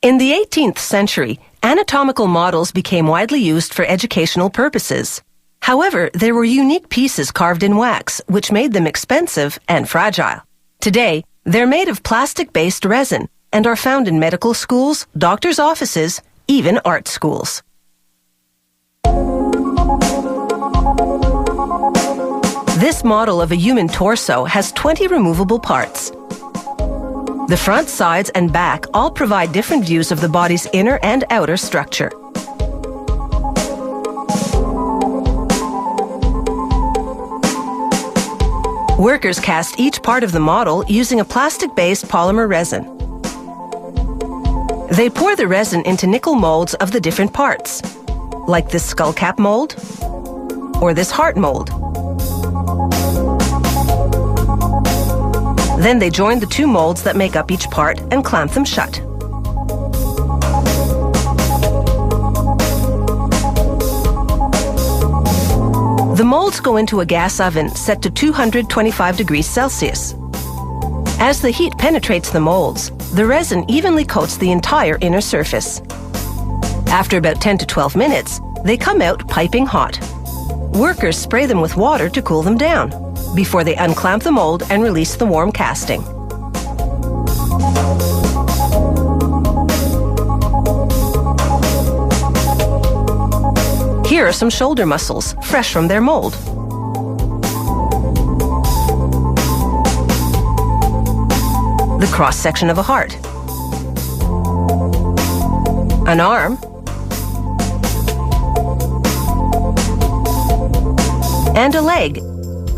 In the 18th century, anatomical models became widely used for educational purposes. However, there were unique pieces carved in wax, which made them expensive and fragile. Today, they're made of plastic-based resin and are found in medical schools, doctors' offices, even art schools. This model of a human torso has 20 removable parts. The front, sides, and back all provide different views of the body's inner and outer structure. Workers cast each part of the model using a plastic-based polymer resin. They pour the resin into nickel molds of the different parts, like this skull cap mold or this heart mold. Then they join the two molds that make up each part and clamp them shut. The molds go into a gas oven set to 225 degrees Celsius. As the heat penetrates the molds, the resin evenly coats the entire inner surface. After about 10 to 12 minutes, they come out piping hot. Workers spray them with water to cool them down before they unclamp the mold and release the warm casting. Here are some shoulder muscles, fresh from their mold. The cross-section of a heart. An arm. And a leg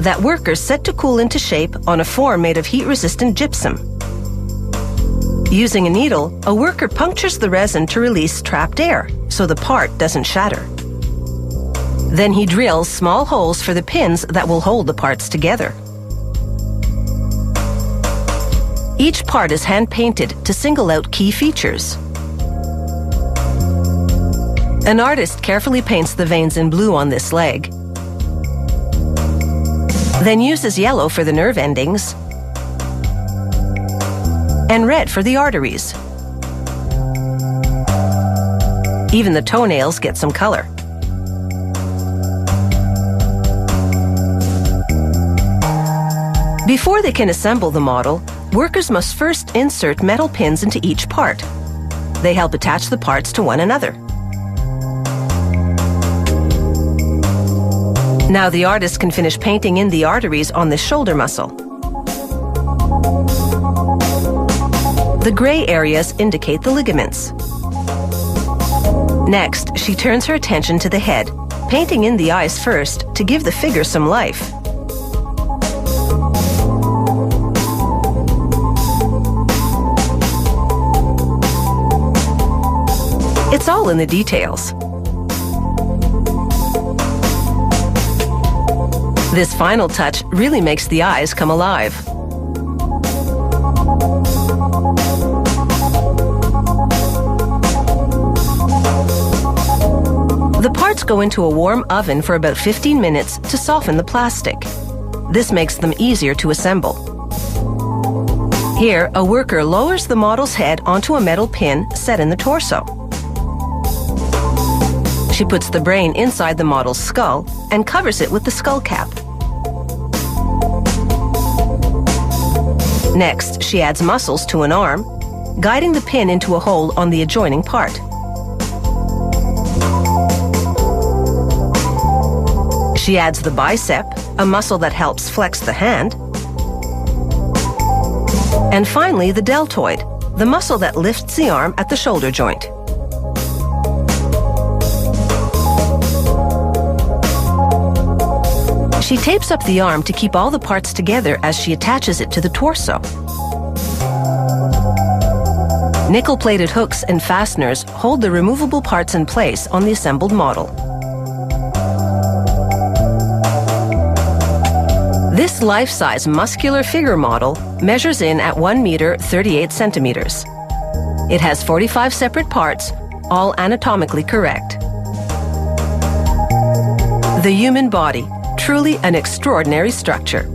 that workers set to cool into shape on a form made of heat-resistant gypsum. Using a needle, a worker punctures the resin to release trapped air so the part doesn't shatter. Then he drills small holes for the pins that will hold the parts together. Each part is hand-painted to single out key features. An artist carefully paints the veins in blue on this leg, then uses yellow for the nerve endings and red for the arteries. Even the toenails get some color. Before they can assemble the model, workers must first insert metal pins into each part. They help attach the parts to one another. Now the artist can finish painting in the arteries on the shoulder muscle. The gray areas indicate the ligaments. Next, she turns her attention to the head, painting in the eyes first to give the figure some life. It's all in the details. This final touch really makes the eyes come alive. The parts go into a warm oven for about 15 minutes to soften the plastic. This makes them easier to assemble. Here, a worker lowers the model's head onto a metal pin set in the torso. She puts the brain inside the model's skull and covers it with the skull cap. Next, she adds muscles to an arm, guiding the pin into a hole on the adjoining part. She adds the bicep, a muscle that helps flex the hand. And finally, the deltoid, the muscle that lifts the arm at the shoulder joint. She tapes up the arm to keep all the parts together as she attaches it to the torso. Nickel-plated hooks and fasteners hold the removable parts in place on the assembled model. This life-size muscular figure model measures in at 1 meter 38 centimeters. It has 45 separate parts, all anatomically correct. The human body, truly an extraordinary structure.